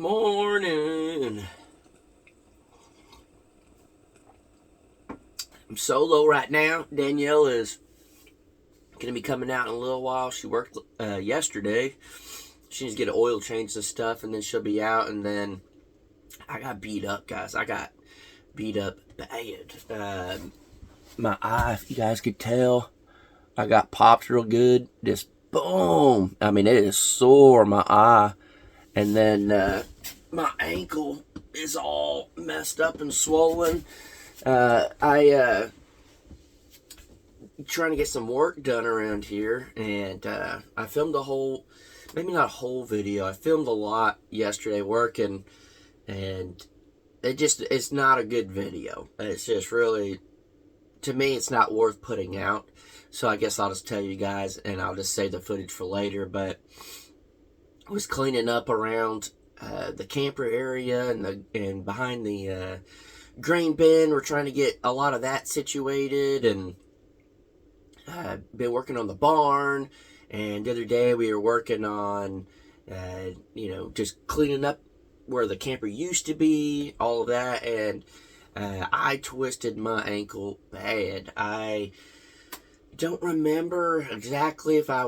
morning. I'm solo right now. Danielle is going to be coming out in a little while. She worked yesterday. She needs to get an oil change and stuff, and then she'll be out. And then I got beat up, guys. I got beat up bad. My eye, if you guys could tell, I got popped real good. Just boom. I mean, it is sore, my eye. And then my ankle is all messed up and swollen. I trying to get some work done around here, and I filmed a whole, maybe not a whole video. I filmed a lot yesterday working, and it's not a good video. It's just really, to me, it's not worth putting out. So I guess I'll just tell you guys, and I'll just save the footage for later. But I was cleaning up around the camper area and behind the grain bin. We're trying to get a lot of that situated, and been working on the barn. And the other day we were working on just cleaning up where the camper used to be, all of that. And I twisted my ankle bad. I don't remember exactly if I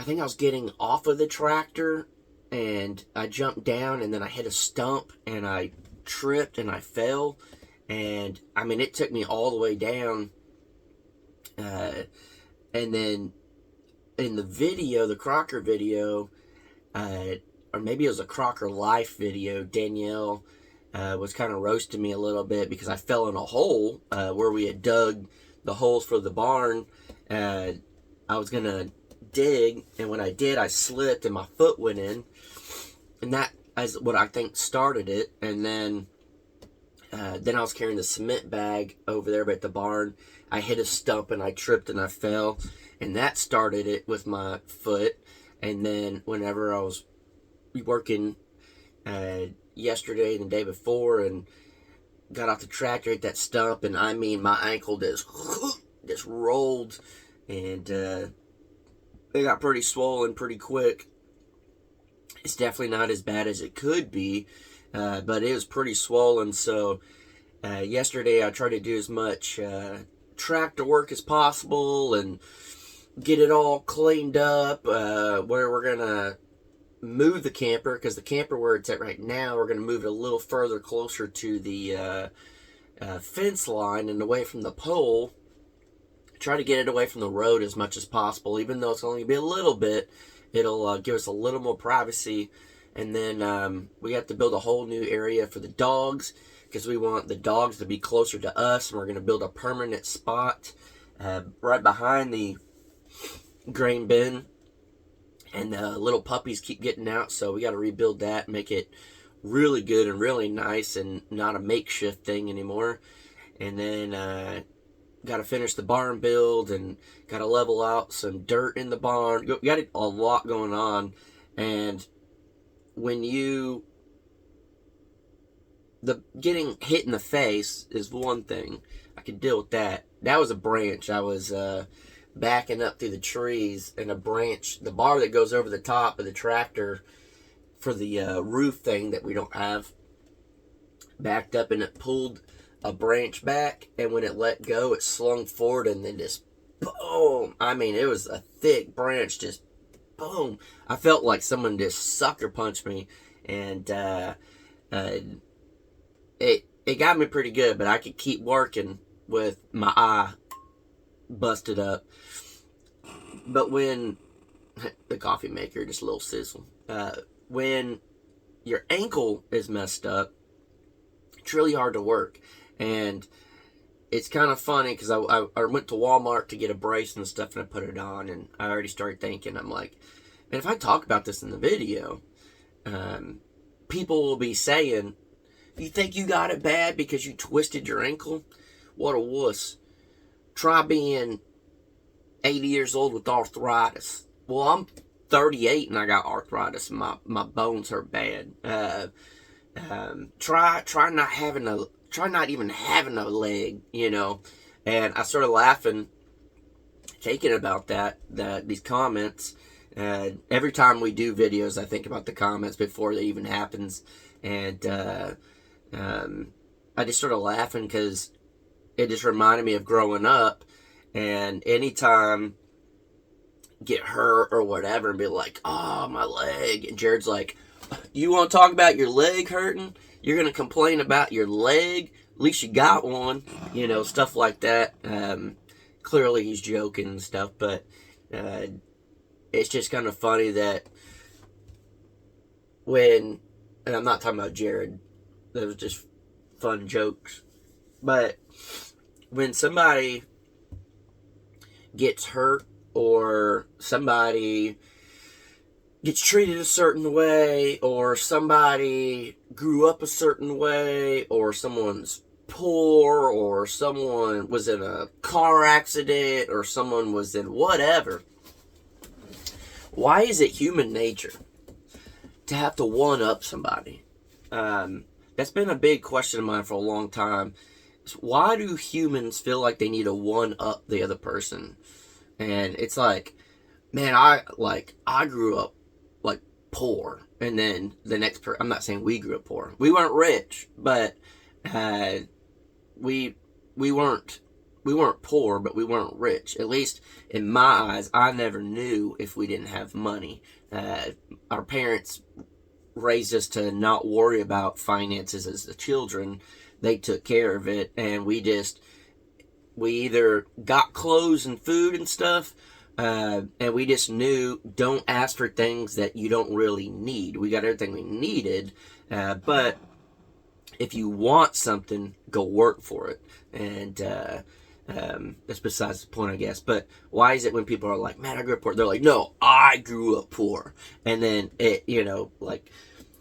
think I was getting off of the tractor, and I jumped down, and then I hit a stump, and I tripped, and I fell. And I mean, it took me all the way down. And then in the video, the Crocker video, or maybe it was a Crocker Life video, Danielle was kind of roasting me a little bit because I fell in a hole where we had dug the holes for the barn. I was going to dig, and when I did, I slipped and my foot went in. And that is what I think started it. And then I was carrying the cement bag over there at the barn. I hit a stump and I tripped and I fell, and that started it with my foot. And then whenever I was working yesterday and the day before, and got off the tractor, hit that stump, and I mean, my ankle just rolled, and it got pretty swollen pretty quick. It's definitely not as bad as it could be, but it was pretty swollen. So yesterday I tried to do as much tractor work as possible and get it all cleaned up, where we're gonna move the camper, because the camper where it's at right now, we're gonna move it a little further closer to the fence line and away from the pole. Try to get it away from the road as much as possible, even though it's only gonna be a little bit. It'll give us a little more privacy. And then we have to build a whole new area for the dogs, because we want the dogs to be closer to us, and we're going to build a permanent spot right behind the grain bin. And the little puppies keep getting out, so we got to rebuild that, make it really good and really nice, and not a makeshift thing anymore. And then got to finish the barn build, and got to level out some dirt in the barn. Got a lot going on. And when getting hit in the face is one thing. I could deal with that. That was a branch. I was backing up through the trees, and a branch, the bar that goes over the top of the tractor for the roof thing that we don't have, backed up, and it pulled a branch back, and when it let go, it slung forward, and then just boom. I mean, it was a thick branch, just boom. I felt like someone just sucker punched me, and it got me pretty good, but I could keep working with my eye busted up. But when the coffee maker, just a little sizzle, when your ankle is messed up, it's really hard to work. And it's kind of funny, because I went to Walmart to get a brace and stuff, and I put it on, and I already started thinking, I'm like, man, if I talk about this in the video, people will be saying, you think you got it bad because you twisted your ankle? What a wuss. Try being 80 years old with arthritis. Well, I'm 38 and I got arthritis, and my bones hurt bad. Try not even having a leg, And I started laughing, thinking about these comments, Every time we do videos, I think about the comments before it even happens, and I just started laughing because it just reminded me of growing up, and anytime get hurt or whatever and be like, oh, my leg. And Jared's like, you want to talk about your leg hurting? You're going to complain about your leg? At least you got one. Stuff like that. Clearly he's joking and stuff, but it's just kind of funny that and I'm not talking about Jared, that was just fun jokes, but when somebody gets hurt or somebody gets treated a certain way or somebody grew up a certain way or someone's poor or someone was in a car accident or someone was in whatever, why is it human nature to have to one-up somebody? That's been a big question of mine for a long time. Why do humans feel like they need to one-up the other person? And it's like, man, I grew up like poor, and then the next I'm not saying we grew up poor. We weren't rich, but we weren't poor, but we weren't rich. At least in my eyes, I never knew if we didn't have money. Our parents raised us to not worry about finances as the children. They took care of it, and we either got clothes and food and stuff, and we just knew, don't ask for things that you don't really need. We got everything we needed, but if you want something, go work for it. And that's besides the point, I guess. But why is it when people are like, man, I grew up poor, they're like, no, I grew up poor. And then like,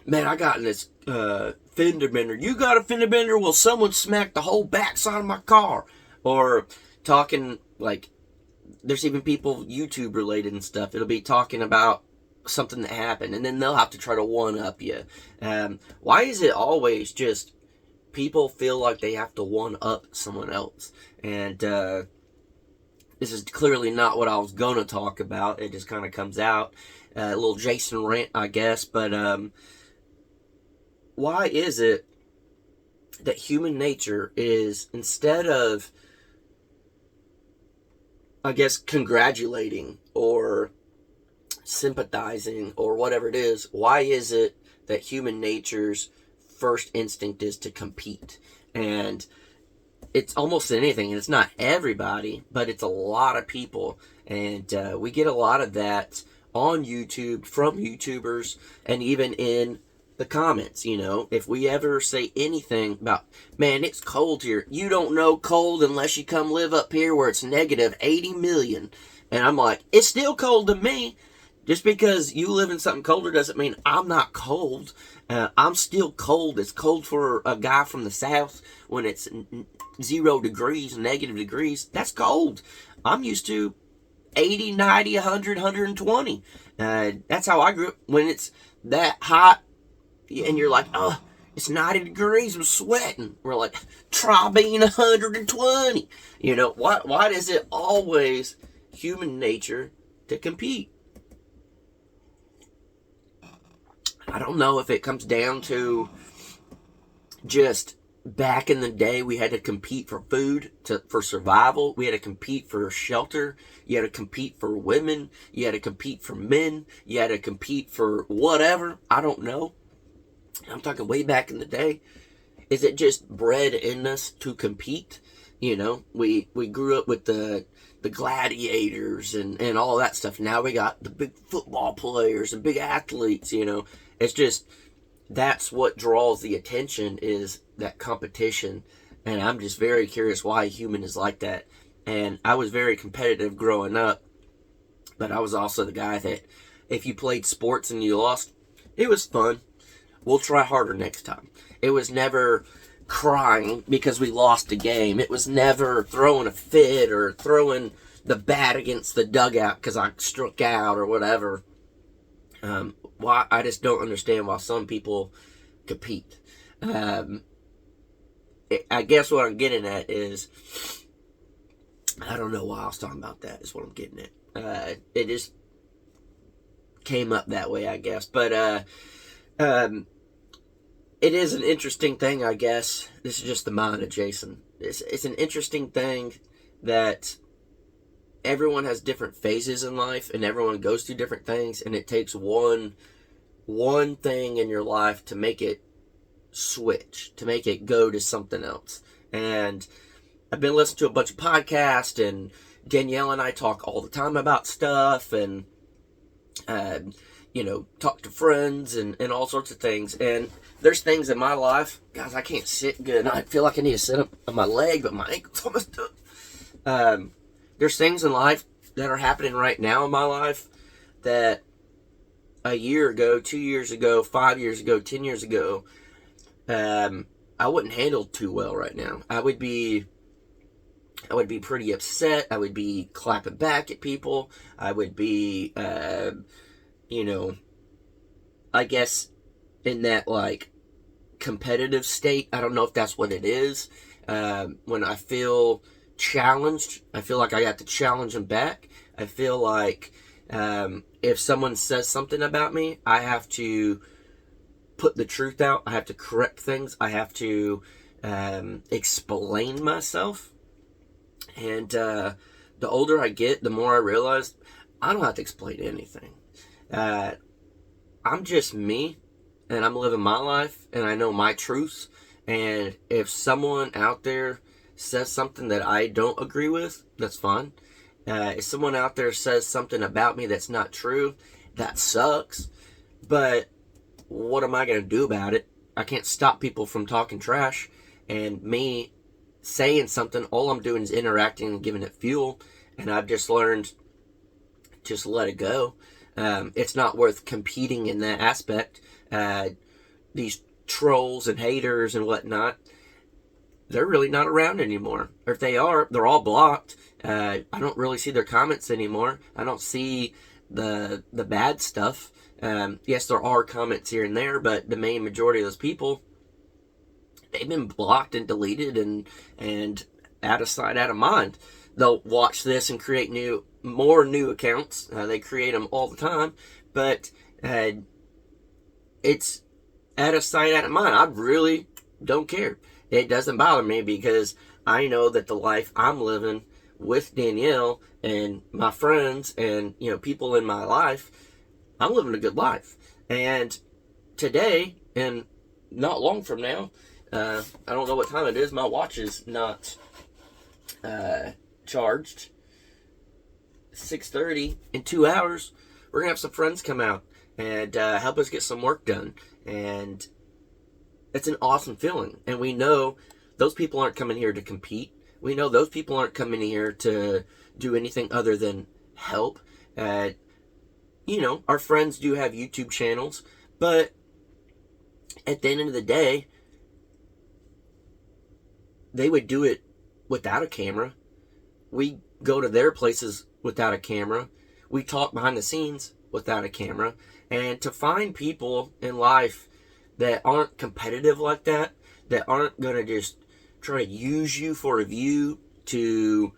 man, I got in this fender bender. You got a fender bender? Well, someone smacked the whole backside of my car. Or talking, like, there's even people YouTube related and stuff. It'll be talking about something that happened, and then they'll have to try to one-up you. Why is it always just people feel like they have to one-up someone else? And this is clearly not what I was going to talk about. It just kind of comes out. A little Jason rant, I guess. But why is it that human nature is, instead of, I guess, congratulating or sympathizing or whatever it is, why is it that human nature's first instinct is to compete? And it's almost anything, and it's not everybody, but it's a lot of people, and we get a lot of that on YouTube from YouTubers, and even in the comments. If we ever say anything about, man, it's cold here, you don't know cold unless you come live up here where it's negative 80 million, and I'm like, it's still cold to me. Just because you live in something colder doesn't mean I'm not cold. I'm still cold. It's cold for a guy from the south when it's 0 degrees, negative degrees. That's cold. I'm used to 80, 90, 100, 120. That's how I grew up. When it's that hot and you're like, oh, it's 90 degrees, I'm sweating. We're like, try being 120. Why is it always human nature to compete? I don't know if it comes down to just back in the day we had to compete for food, for survival. We had to compete for shelter. You had to compete for women. You had to compete for men. You had to compete for whatever. I don't know. I'm talking way back in the day. Is it just bred in us to compete? We grew up with the gladiators and all that stuff. Now we got the big football players and big athletes. It's just, that's what draws the attention, is that competition. And I'm just very curious why a human is like that. And I was very competitive growing up, but I was also the guy that if you played sports and you lost, it was fun. We'll try harder next time. It was never crying because we lost a game. It was never throwing a fit or throwing the bat against the dugout because I struck out or whatever. Why, I just don't understand why some people compete. I guess what I'm getting at is, I don't know why I was talking about that, is what I'm getting at. It is, came up that way, I guess. But um, it is an interesting thing, I guess. This is just the mind of Jason. It's an interesting thing that everyone has different phases in life, and everyone goes through different things, and it takes one thing in your life to make it switch, to make it go to something else. And I've been listening to a bunch of podcasts, and Danielle and I talk all the time about stuff, and talk to friends and all sorts of things. And there's things in my life, guys, I can't sit good. I feel like I need to sit up on my leg, but my ankle's almost up. There's things in life that are happening right now in my life that a year ago, 2 years ago, 5 years ago, 10 years ago, I wouldn't handle too well right now. I would be pretty upset. I would be clapping back at people. I would be, I guess in that like competitive state. I don't know if that's what it is. When I feel challenged, I feel like I got to challenge them back. I feel like if someone says something about me, I have to put the truth out. I have to correct things. I have to explain myself. And the older I get, the more I realize I don't have to explain anything. I'm just me, and I'm living my life, and I know my truths. And if someone out there says something that I don't agree with, that's fine. If someone out there says something about me that's not true, that sucks. But what am I going to do about it? I can't stop people from talking trash. And me saying something, all I'm doing is interacting and giving it fuel. And I've just learned, just let it go. It's not worth competing in that aspect. These trolls and haters and whatnot, they're really not around anymore. Or if they are, they're all blocked. I don't really see their comments anymore. I don't see the bad stuff. Yes, there are comments here and there, but the main majority of those people, they've been blocked and deleted and out of sight, out of mind. They'll watch this and create more new accounts. They create them all the time, but it's out of sight, out of mind. I really don't care. It doesn't bother me because I know that the life I'm living with Danielle and my friends and people in my life, I'm living a good life. And today, and not long from now, I don't know what time it is. My watch is not charged. 6:30 in 2 hours. We're gonna have some friends come out and help us get some work done. And it's an awesome feeling. And we know those people aren't coming here to compete. We know those people aren't coming here to do anything other than help. Our friends do have YouTube channels, but at the end of the day, they would do it without a camera. We go to their places without a camera. We talk behind the scenes without a camera. And to find people in life that aren't competitive like that aren't going to just try to use you for a view to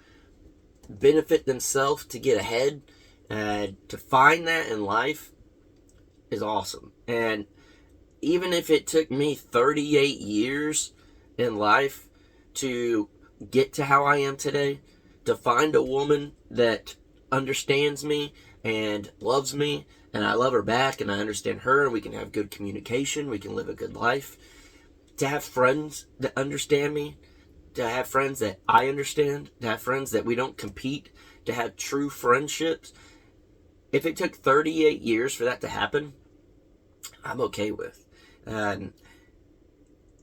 benefit themselves to get ahead, to find that in life is awesome. And even if it took me 38 years in life to get to how I am today, to find a woman that understands me and loves me, and I love her back, and I understand her, and we can have good communication, we can live a good life, to have friends that understand me, to have friends that I understand, to have friends that we don't compete, to have true friendships. If it took 38 years for that to happen, I'm okay with.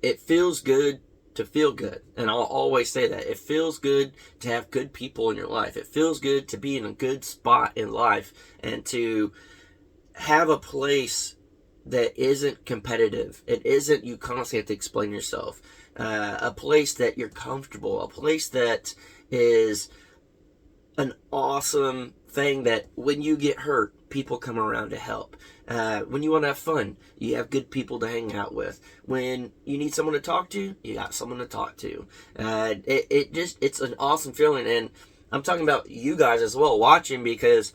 It feels good to feel good. And I'll always say that. It feels good to have good people in your life. It feels good to be in a good spot in life and to have a place that isn't competitive. It isn't you constantly have to explain yourself. A place that you're comfortable. A place that is an awesome thing that when you get hurt, people come around to help. When you want to have fun, you have good people to hang out with. When you need someone to talk to, you got someone to talk to. It's an awesome feeling. And I'm talking about you guys as well watching, because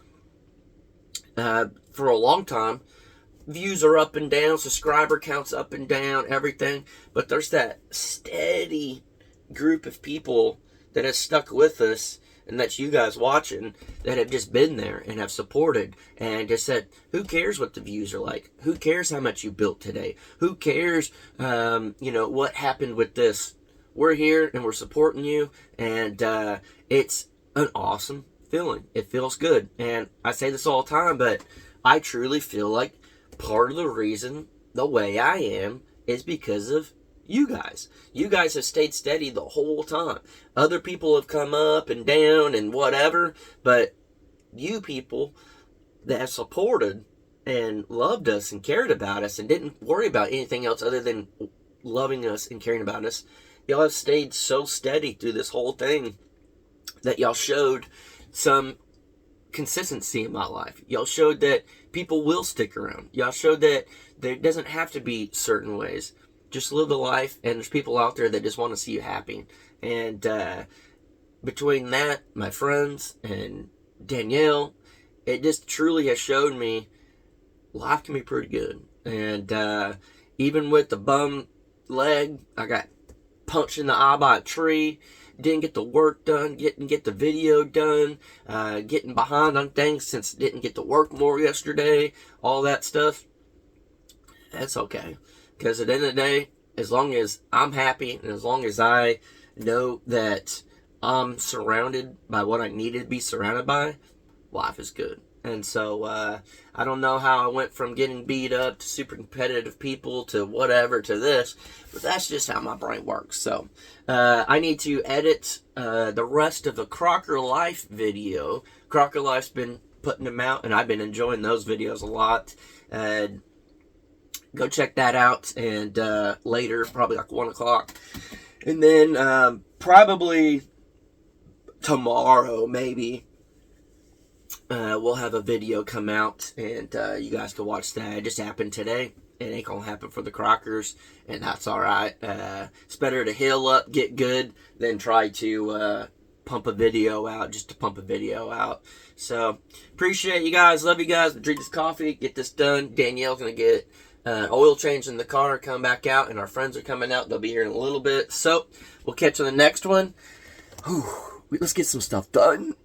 for a long time. Views are up and down, subscriber counts up and down, everything. But there's that steady group of people that has stuck with us, and that's you guys watching, that have just been there and have supported and just said, who cares what the views are like? Who cares how much you built today? Who cares, what happened with this? We're here and we're supporting you, and it's an awesome feeling. It feels good. And I say this all the time, but I truly feel like part of the reason the way I am is because of you guys. You guys have stayed steady the whole time. Other people have come up and down and whatever, but you people that have supported and loved us and cared about us and didn't worry about anything else other than loving us and caring about us, y'all have stayed so steady through this whole thing that y'all showed some consistency in my life. Y'all showed that people will stick around. Y'all showed that there doesn't have to be certain ways. Just live the life, and there's people out there that just want to see you happy. And between that, my friends, and Danielle, it just truly has showed me life can be pretty good. And even with the bum leg, I got punched in the eye by a tree, didn't get the work done, didn't get the video done, getting behind on things since didn't get to work more yesterday, all that stuff. That's okay. Because at the end of the day, as long as I'm happy and as long as I know that I'm surrounded by what I needed to be surrounded by, life is good. And so I don't know how I went from getting beat up to super competitive people to whatever to this, but that's just how my brain works. So I need to edit the rest of the Crocker Life video. Crocker Life's been putting them out, and I've been enjoying those videos a lot. Go check that out, and later, probably like 1 o'clock. And then probably tomorrow, maybe, we'll have a video come out, and you guys can watch that. It just happened today. It ain't gonna happen for the Crockers, and that's alright. It's better to heal up, get good, than try to pump a video out, just to pump a video out. So, appreciate you guys, love you guys. Drink this coffee, get this done. Danielle's gonna get oil change in the car, come back out, and our friends are coming out. They'll be here in a little bit. So, we'll catch you on the next one. Whew, let's get some stuff done.